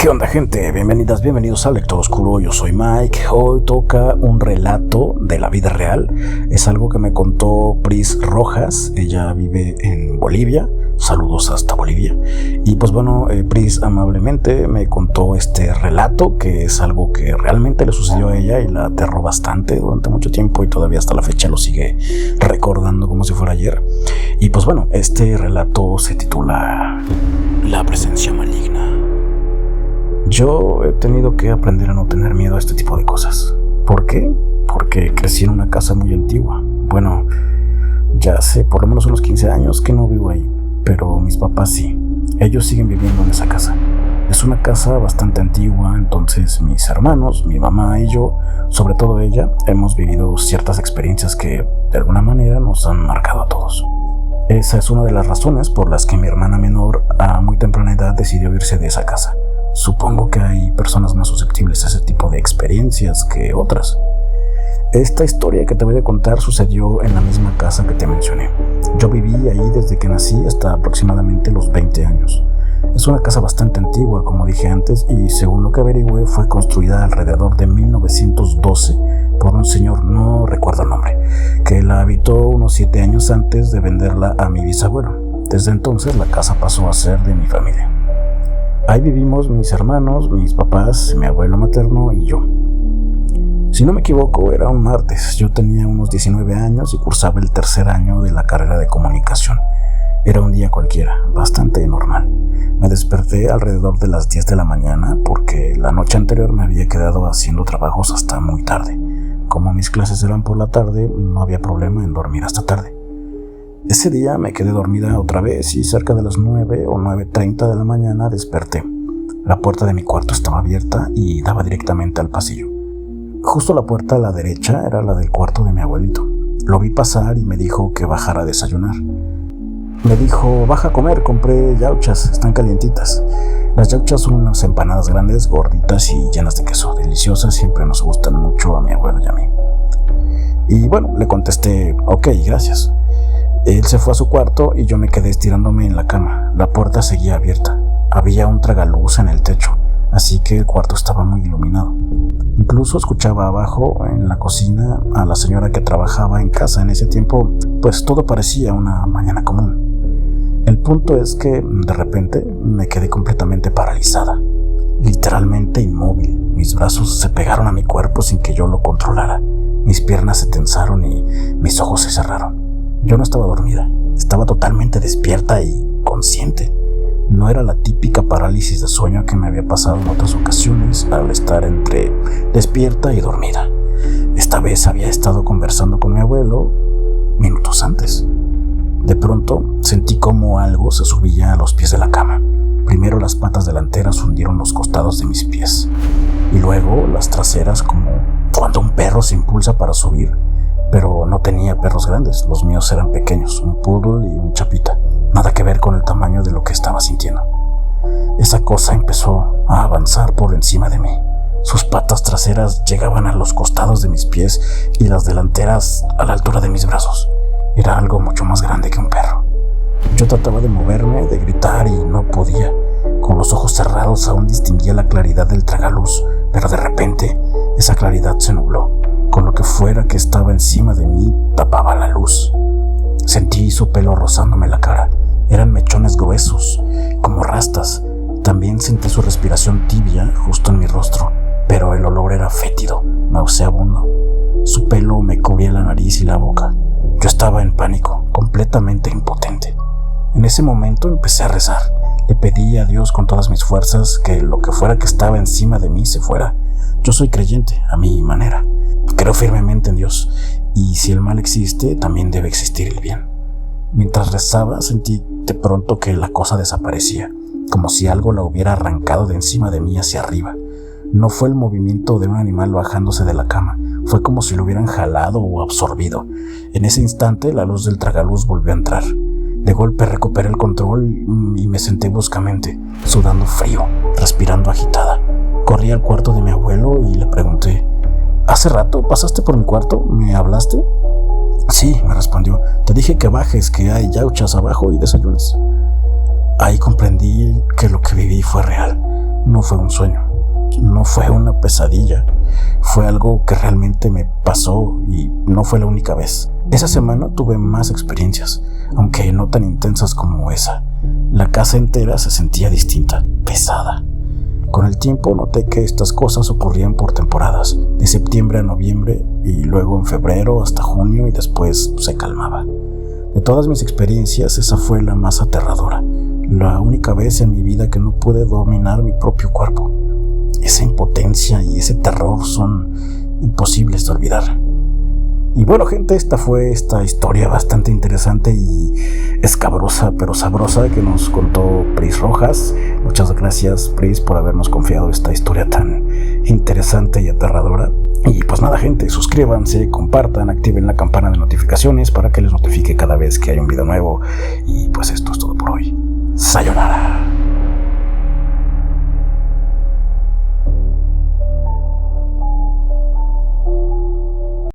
¿Qué onda, gente? Bienvenidas, bienvenidos a Lector Oscuro. Yo soy Mike. Hoy toca un relato de la vida real. Es algo que me contó Pris Rojas. Ella vive en Bolivia. Saludos hasta Bolivia. Y pues bueno, Pris amablemente me contó este relato, que es algo que realmente le sucedió a ella y la aterró bastante durante mucho tiempo y todavía hasta la fecha lo sigue recordando como si fuera ayer. Y pues bueno, este relato se titula La presencia maligna. Yo he tenido que aprender a no tener miedo a este tipo de cosas. ¿Por qué? Porque crecí en una casa muy antigua. Bueno, ya hace por lo menos unos 15 años que no vivo ahí, pero mis papás sí. Ellos siguen viviendo en esa casa. Es una casa bastante antigua, entonces mis hermanos, mi mamá y yo, sobre todo ella, hemos vivido ciertas experiencias que de alguna manera nos han marcado a todos. Esa es una de las razones por las que mi hermana menor a muy temprana edad decidió irse de esa casa. Supongo que hay personas más susceptibles a ese tipo de experiencias que otras. Esta historia que te voy a contar sucedió en la misma casa que te mencioné. Yo viví ahí desde que nací hasta aproximadamente los 20 años. Es una casa bastante antigua, como dije antes, y según lo que averigüé fue construida alrededor de 1912 por un señor, no recuerdo el nombre, que la habitó unos 7 años antes de venderla a mi bisabuelo. Desde entonces la casa pasó a ser de mi familia. Ahí vivimos mis hermanos, mis papás, mi abuelo materno y yo. Si no me equivoco, era un martes. Yo tenía unos 19 años y cursaba el tercer año de la carrera de comunicación. Era un día cualquiera, bastante normal. Me desperté alrededor de las 10 de la mañana porque la noche anterior me había quedado haciendo trabajos hasta muy tarde. Como mis clases eran por la tarde, no había problema en dormir hasta tarde. Ese día me quedé dormida otra vez y cerca de las 9 o 9:30 de la mañana desperté. La puerta de mi cuarto estaba abierta y daba directamente al pasillo. Justo la puerta a la derecha era la del cuarto de mi abuelito. Lo vi pasar y me dijo que bajara a desayunar. Me dijo, baja a comer, compré yauchas, están calientitas. Las yauchas son unas empanadas grandes, gorditas y llenas de queso, deliciosas, siempre nos gustan mucho a mi abuelo y a mí. Y bueno, le contesté, ok, gracias. Él se fue a su cuarto y yo me quedé estirándome en la cama. La puerta seguía abierta. Había un tragaluz en el techo, así que el cuarto estaba muy iluminado. Incluso escuchaba abajo, en la cocina, a la señora que trabajaba en casa en ese tiempo, pues todo parecía una mañana común. El punto es que, de repente, me quedé completamente paralizada. Literalmente inmóvil. Mis brazos se pegaron a mi cuerpo sin que yo lo controlara. Mis piernas se tensaron y mis ojos se cerraron. Yo no estaba dormida, estaba totalmente despierta y consciente. No era la típica parálisis de sueño que me había pasado en otras ocasiones al estar entre despierta y dormida. Esta vez había estado conversando con mi abuelo minutos antes. De pronto sentí como algo se subía a los pies de la cama. Primero las patas delanteras hundieron los costados de mis pies y luego las traseras, como cuando un perro se impulsa para subir. Pero no tenía perros grandes, los míos eran pequeños, un poodle y un chapita, nada que ver con el tamaño de lo que estaba sintiendo. Esa cosa empezó a avanzar por encima de mí. Sus patas traseras llegaban a los costados de mis pies y las delanteras a la altura de mis brazos. Era algo mucho más grande que un perro. Yo trataba de moverme, de gritar y no podía. Con los ojos cerrados aún distinguía la claridad del tragaluz, pero de repente esa claridad se nubló. Con lo que fuera que estaba encima de mí tapaba la luz. Sentí su pelo rozándome la cara. Eran mechones gruesos, como rastas. También sentí su respiración tibia justo en mi rostro, pero el olor era fétido, nauseabundo. Su pelo me cubría la nariz y la boca. Yo estaba en pánico, completamente impotente. En ese momento empecé a rezar. Le pedí a Dios con todas mis fuerzas que lo que fuera que estaba encima de mí se fuera. Yo soy creyente, a mi manera. Creo firmemente en Dios, y si el mal existe, también debe existir el bien. Mientras rezaba, sentí de pronto que la cosa desaparecía, como si algo la hubiera arrancado de encima de mí hacia arriba. No fue el movimiento de un animal bajándose de la cama, fue como si lo hubieran jalado o absorbido. En ese instante, la luz del tragaluz volvió a entrar. De golpe recuperé el control y me senté bruscamente, sudando frío, respirando agitada. Corrí al cuarto de mi abuelo y le pregunté, ¿hace rato pasaste por mi cuarto? ¿Me hablaste? Sí, me respondió. Te dije que bajes, que hay yauchas abajo y desayunes. Ahí comprendí que lo que viví fue real. No fue un sueño, no fue una pesadilla, fue algo que realmente me pasó y no fue la única vez. Esa semana tuve más experiencias, aunque no tan intensas como esa. La casa entera se sentía distinta, pesada. Con el tiempo noté que estas cosas ocurrían por temporadas, de septiembre a noviembre y luego en febrero hasta junio y después se calmaba. De todas mis experiencias, esa fue la más aterradora, la única vez en mi vida que no pude dominar mi propio cuerpo. Esa impotencia y ese terror son imposibles de olvidar. Y bueno, gente, esta fue esta historia bastante interesante y escabrosa pero sabrosa que nos contó Pris Rojas. Muchas gracias, Pris, por habernos confiado esta historia tan interesante y aterradora. Y pues nada, gente, suscríbanse, compartan, activen la campana de notificaciones para que les notifique cada vez que hay un video nuevo. Y pues esto es todo por hoy. Sayonara.